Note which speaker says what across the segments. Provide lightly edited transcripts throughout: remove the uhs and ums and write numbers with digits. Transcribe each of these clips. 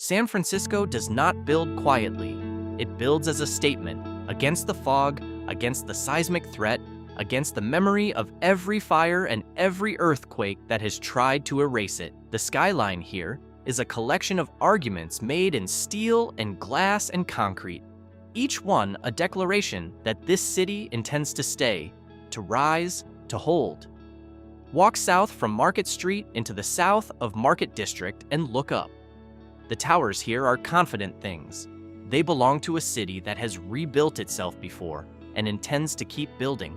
Speaker 1: San Francisco does not build quietly. It builds as a statement, against the fog, against the seismic threat, against the memory of every fire and every earthquake that has tried to erase it. The skyline here is a collection of arguments made in steel and glass and concrete, each one a declaration that this city intends to stay, to rise, to hold. Walk south from Market Street into the south of Market District and look up. The towers here are confident things. They belong to a city that has rebuilt itself before and intends to keep building.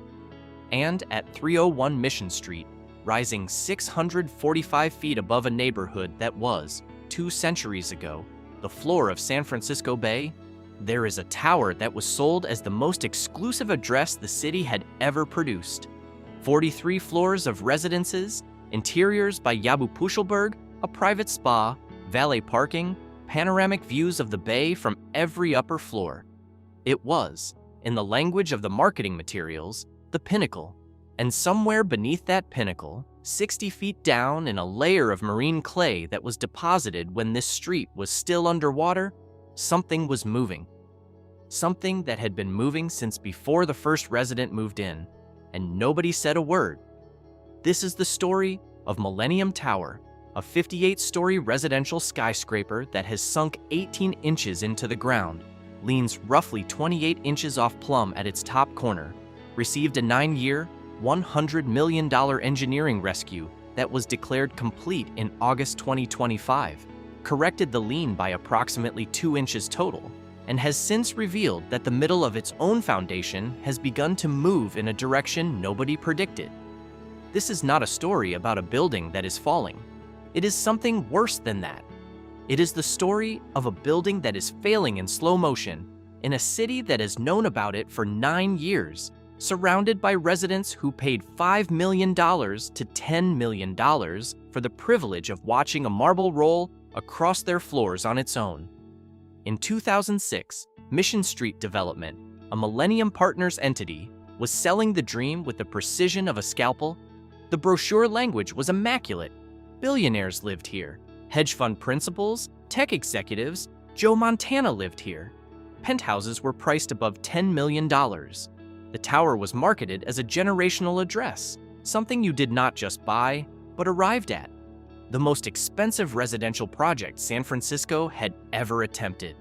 Speaker 1: And at 301 Mission Street, rising 645 feet above a neighborhood that was, 2 centuries ago, the floor of San Francisco Bay, there is a tower that was sold as the most exclusive address the city had ever produced. 43 floors of residences, interiors by Yabu Pushelberg, a private spa, valet parking, panoramic views of the bay from every upper floor. It was, in the language of the marketing materials, the pinnacle. And somewhere beneath that pinnacle, 60 feet down in a layer of marine clay that was deposited when this street was still underwater, something was moving. Something that had been moving since before the first resident moved in, and nobody said a word. This is the story of Millennium Tower, a 58-story residential skyscraper that has sunk 18 inches into the ground, leans roughly 28 inches off plumb at its top corner, received a 9-year, $100 million engineering rescue that was declared complete in August 2025, corrected the lean by approximately 2 inches total, and has since revealed that the middle of its own foundation has begun to move in a direction nobody predicted. This is not a story about a building that is falling. It is something worse than that. It is the story of a building that is failing in slow motion in a city that has known about it for 9 years, surrounded by residents who paid $5 million to $10 million for the privilege of watching a marble roll across their floors on its own. In 2006, Mission Street Development, a Millennium Partners entity, was selling the dream with the precision of a scalpel. The brochure language was immaculate. Billionaires lived here. Hedge fund principals, tech executives, Joe Montana lived here. Penthouses were priced above $10 million. The tower was marketed as a generational address, something you did not just buy, but arrived at. The most expensive residential project San Francisco had ever attempted.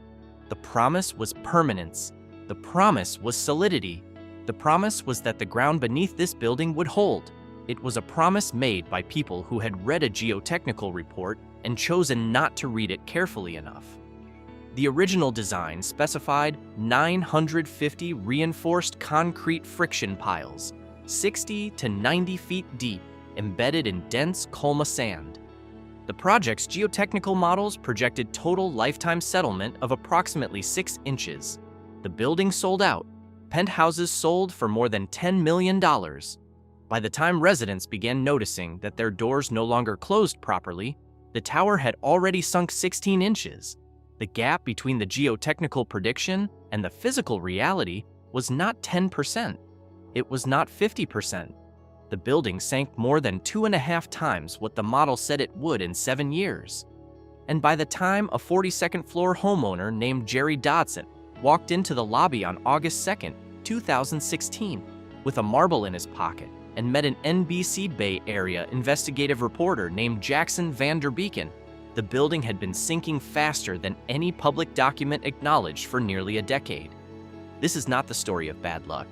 Speaker 1: The promise was permanence. The promise was solidity. The promise was that the ground beneath this building would hold. It was a promise made by people who had read a geotechnical report and chosen not to read it carefully enough. The original design specified 950 reinforced concrete friction piles, 60 to 90 feet deep, embedded in dense Colma sand. The project's geotechnical models projected total lifetime settlement of approximately 6 inches. The building sold out. Penthouses sold for more than $10 million. By the time residents began noticing that their doors no longer closed properly, the tower had already sunk 16 inches. The gap between the geotechnical prediction and the physical reality was not 10%. It was not 50%. The building sank more than 2.5 times what the model said it would in 7 years. And by the time a 42nd floor homeowner named Jerry Dodson walked into the lobby on August 2nd, 2016, with a marble in his pocket, and met an NBC Bay Area investigative reporter named Jackson Vanderbeeken, the building had been sinking faster than any public document acknowledged for nearly a decade. This is not the story of bad luck.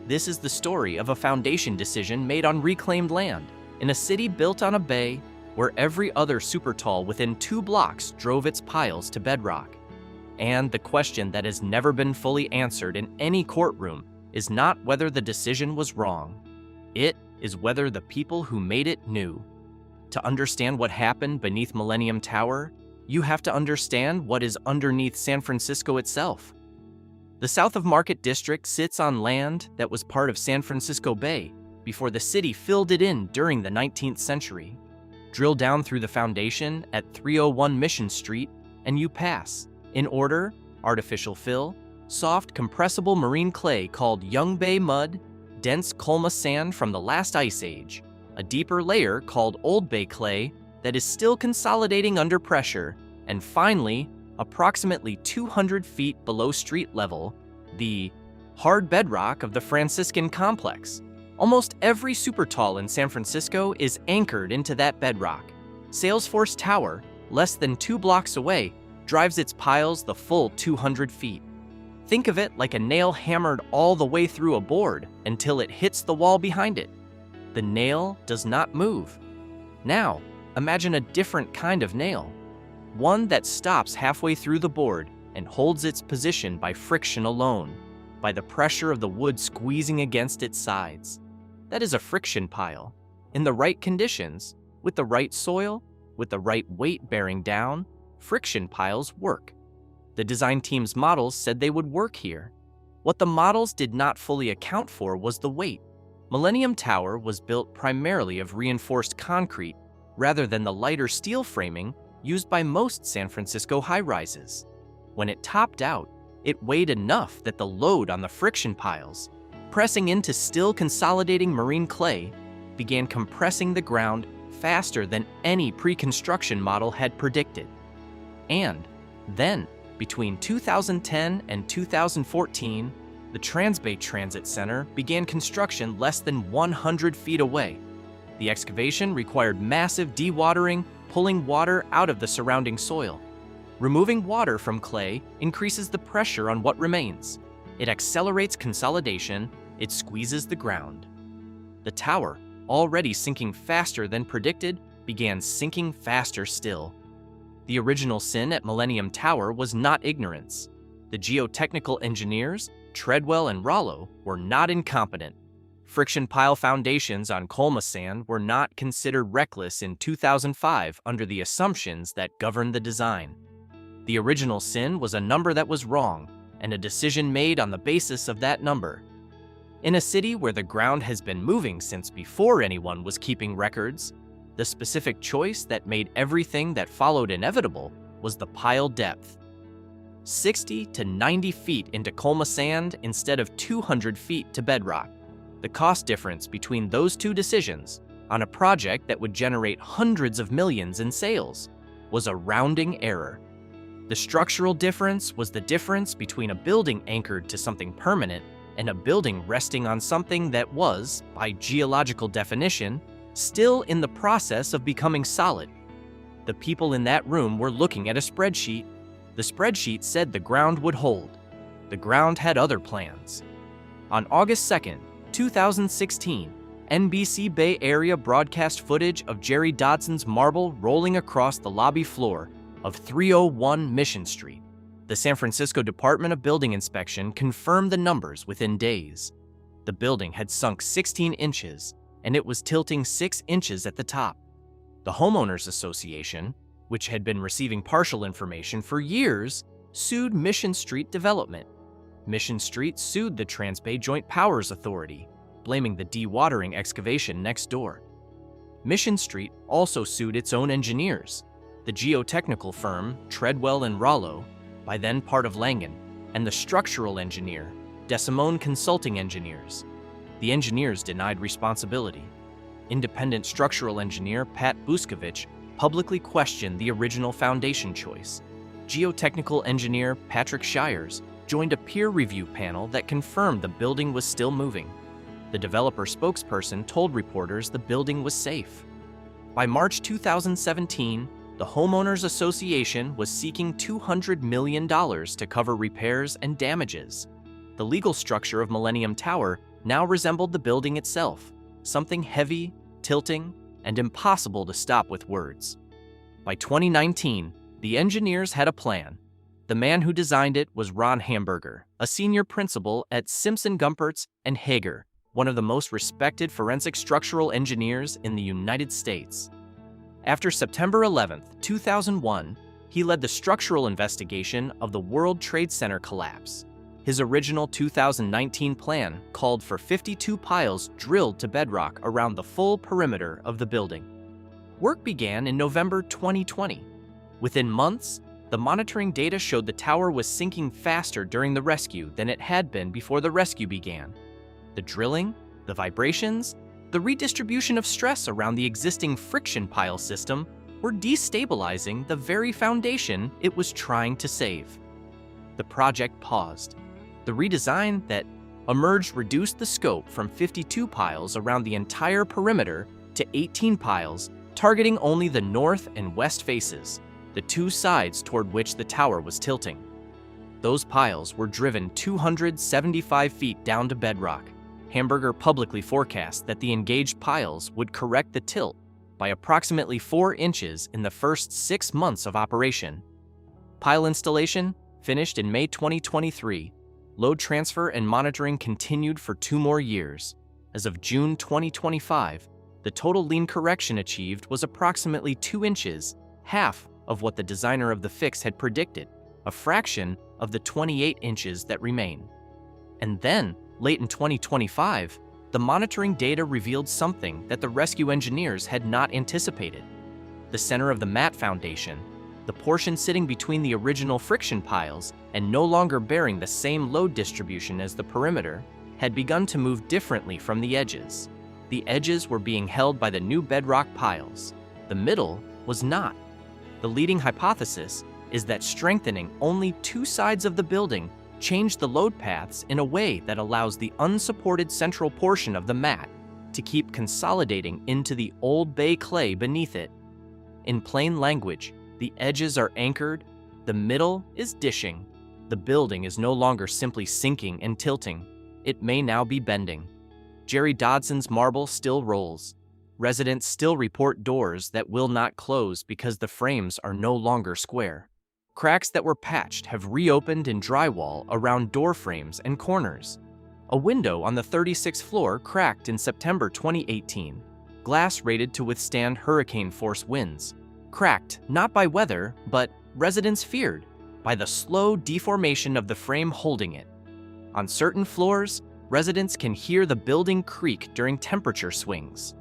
Speaker 1: This is the story of a foundation decision made on reclaimed land, in a city built on a bay where every other super tall within 2 blocks drove its piles to bedrock. And the question that has never been fully answered in any courtroom is not whether the decision was wrong. It is whether the people who made it knew. To understand what happened beneath Millennium Tower, you have to understand what is underneath San Francisco itself. The south of Market District sits on land that was part of San Francisco Bay before the city filled it in during the 19th century. Drill down through the foundation at 301 Mission Street and you pass, in order, artificial fill, soft compressible marine clay called Young Bay mud, dense Colma sand from the last ice age, a deeper layer called Old Bay clay that is still consolidating under pressure, And finally, approximately 200 feet below street level, the hard bedrock of the Franciscan complex. Almost every super tall in San Francisco is anchored into that bedrock. Salesforce Tower, less than 2 blocks away, drives its piles the full 200 feet. Think of it like a nail hammered all the way through a board until it hits the wall behind it. The nail does not move. Now, imagine a different kind of nail. One that stops halfway through the board and holds its position by friction alone, by the pressure of the wood squeezing against its sides. That is a friction pile. In the right conditions, with the right soil, with the right weight bearing down, friction piles work. The design team's models said they would work here. What the models did not fully account for was the weight. Millennium Tower was built primarily of reinforced concrete rather than the lighter steel framing used by most San Francisco high-rises. When it topped out, it weighed enough that the load on the friction piles, pressing into still consolidating marine clay, began compressing the ground faster than any pre-construction model had predicted. And then, between 2010 and 2014, the Transbay Transit Center began construction less than 100 feet away. The excavation required massive dewatering, pulling water out of the surrounding soil. Removing water from clay increases the pressure on what remains. It accelerates consolidation, it squeezes the ground. The tower, already sinking faster than predicted, began sinking faster still. The original sin at Millennium Tower was not ignorance. The geotechnical engineers, Treadwell and Rollo, were not incompetent. Friction pile foundations on Colma sand were not considered reckless in 2005 under the assumptions that governed the design. The original sin was a number that was wrong, and a decision made on the basis of that number. In a city where the ground has been moving since before anyone was keeping records, the specific choice that made everything that followed inevitable was the pile depth. 60 to 90 feet into Colma sand instead of 200 feet to bedrock. The cost difference between those two decisions, on a project that would generate hundreds of millions in sales, was a rounding error. The structural difference was the difference between a building anchored to something permanent and a building resting on something that was, by geological definition, still in the process of becoming solid. The people in that room were looking at a spreadsheet. The spreadsheet said the ground would hold. The ground had other plans. On August 2nd, 2016, NBC Bay Area broadcast footage of Jerry Dodson's marble rolling across the lobby floor of 301 Mission Street. The San Francisco Department of Building Inspection confirmed the numbers within days. The building had sunk 16 inches, and it was tilting 6 inches at the top. The Homeowners Association, which had been receiving partial information for years, sued Mission Street Development. Mission Street sued the Transbay Joint Powers Authority, blaming the dewatering excavation next door. Mission Street also sued its own engineers, the geotechnical firm Treadwell and Rollo, by then part of Langen, and the structural engineer, DeSimone Consulting Engineers. The engineers denied responsibility. Independent structural engineer Pat Buskovich publicly questioned the original foundation choice. Geotechnical engineer Patrick Shires joined a peer review panel that confirmed the building was still moving. The developer spokesperson told reporters the building was safe. By March 2017, the Homeowners Association was seeking $200 million to cover repairs and damages. The legal structure of Millennium Tower now resembled the building itself, something heavy, tilting, and impossible to stop with words. By 2019, the engineers had a plan. The man who designed it was Ron Hamburger, a senior principal at Simpson Gumpertz and Hager, one of the most respected forensic structural engineers in the United States. After September 11, 2001, he led the structural investigation of the World Trade Center collapse. His original 2019 plan called for 52 piles drilled to bedrock around the full perimeter of the building. Work began in November 2020. Within months, the monitoring data showed the tower was sinking faster during the rescue than it had been before the rescue began. The drilling, the vibrations, the redistribution of stress around the existing friction pile system were destabilizing the very foundation it was trying to save. The project paused. The redesign that emerged reduced the scope from 52 piles around the entire perimeter to 18 piles, targeting only the north and west faces, the two sides toward which the tower was tilting. Those piles were driven 275 feet down to bedrock. Hamburger publicly forecast that the engaged piles would correct the tilt by approximately 4 inches in the first 6 months of operation. Pile installation finished in May 2023. Load transfer and monitoring continued for 2 more years. As of June 2025, the total lean correction achieved was approximately 2 inches, half of what the designer of the fix had predicted, a fraction of the 28 inches that remain. And then, late in 2025, the monitoring data revealed something that the rescue engineers had not anticipated. The center of the mat foundation, the portion sitting between the original friction piles and no longer bearing the same load distribution as the perimeter, had begun to move differently from the edges. The edges were being held by the new bedrock piles. The middle was not. The leading hypothesis is that strengthening only 2 sides of the building changed the load paths in a way that allows the unsupported central portion of the mat to keep consolidating into the old bay clay beneath it. In plain language, the edges are anchored, the middle is dishing. The building is no longer simply sinking and tilting. It may now be bending. Jerry Dodson's marble still rolls. Residents still report doors that will not close because the frames are no longer square. Cracks that were patched have reopened in drywall around door frames and corners. A window on the 36th floor cracked in September 2018. Glass rated to withstand hurricane-force winds. Cracked not by weather, but, residents feared, by the slow deformation of the frame holding it. On certain floors, residents can hear the building creak during temperature swings.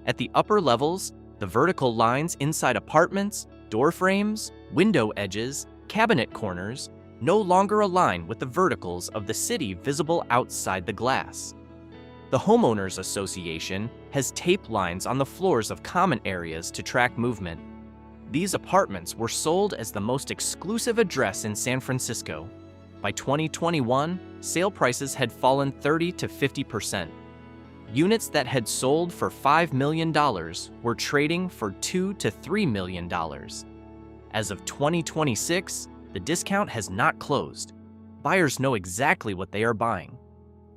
Speaker 1: At the upper levels, the vertical lines inside apartments, door frames, window edges, cabinet corners no longer align with the verticals of the city visible outside the glass. The Homeowners Association has tape lines on the floors of common areas to track movement. These apartments were sold as the most exclusive address in San Francisco. By 2021, sale prices had fallen 30 to 50%. Units that had sold for $5 million were trading for $2 to $3 million. As of 2026, the discount has not closed. Buyers know exactly what they are buying.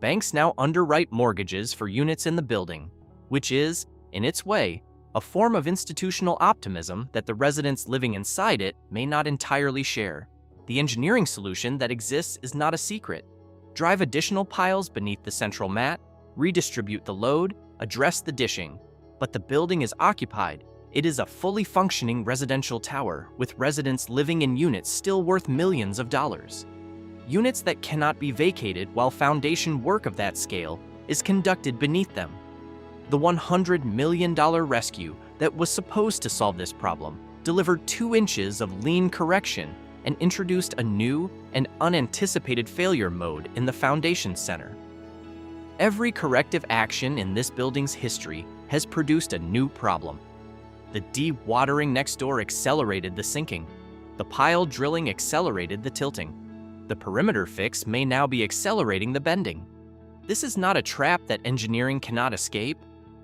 Speaker 1: Banks now underwrite mortgages for units in the building, which is, in its way, a form of institutional optimism that the residents living inside it may not entirely share. The engineering solution that exists is not a secret. Drive additional piles beneath the central mat, redistribute the load, address the dishing. But the building is occupied. It is a fully functioning residential tower with residents living in units still worth millions of dollars. Units that cannot be vacated while foundation work of that scale is conducted beneath them. The $100 million rescue that was supposed to solve this problem delivered 2 inches of lean correction and introduced a new and unanticipated failure mode in the foundation center. Every corrective action in this building's history has produced a new problem. The de-watering next door accelerated the sinking. The pile drilling accelerated the tilting. The perimeter fix may now be accelerating the bending. This is not a trap that engineering cannot escape.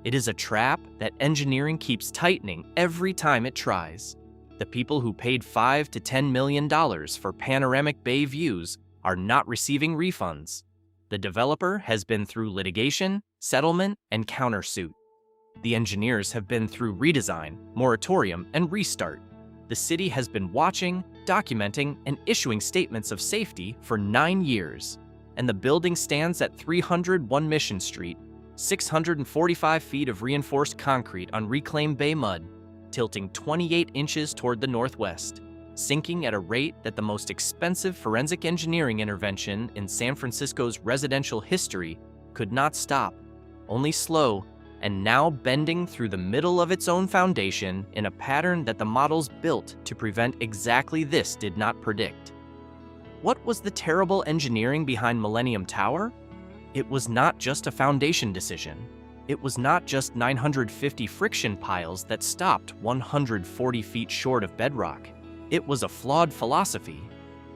Speaker 1: It is a trap that engineering keeps tightening every time it tries. The people who paid $5 to $10 million for panoramic bay views are not receiving refunds. The developer has been through litigation, settlement, and countersuit. The engineers have been through redesign, moratorium, and restart. The city has been watching, documenting, and issuing statements of safety for 9 years. And the building stands at 301 Mission Street, 645 feet of reinforced concrete on reclaimed bay mud, tilting 28 inches toward the northwest, sinking at a rate that the most expensive forensic engineering intervention in San Francisco's residential history could not stop, only slow, and now bending through the middle of its own foundation in a pattern that the models built to prevent exactly this did not predict. What was the terrible engineering behind Millennium Tower? It was not just a foundation decision. It was not just 950 friction piles that stopped 140 feet short of bedrock. It was a flawed philosophy.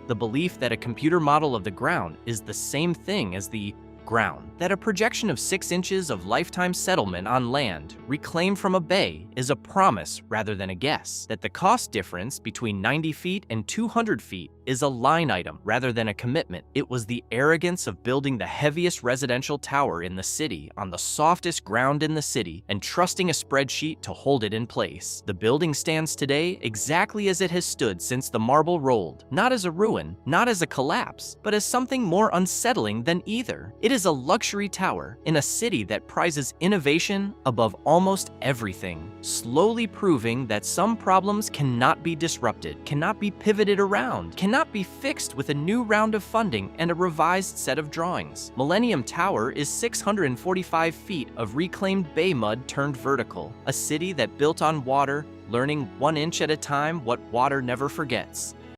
Speaker 1: The belief that a computer model of the ground is the same thing as the ground, that a projection of 6 inches of lifetime settlement on land reclaimed from a bay is a promise rather than a guess, that the cost difference between 90 feet and 200 feet is a line item rather than a commitment. It was the arrogance of building the heaviest residential tower in the city on the softest ground in the city and trusting a spreadsheet to hold it in place. The building stands today exactly as it has stood since the marble rolled, not as a ruin, not as a collapse, but as something more unsettling than either. It is a luxury tower in a city that prizes innovation above almost everything, slowly proving that some problems cannot be disrupted, cannot be pivoted around, cannot be fixed with a new round of funding and a revised set of drawings. Millennium Tower is 645 feet of reclaimed bay mud turned vertical, a city that built on water, learning 1 inch at a time what water never forgets.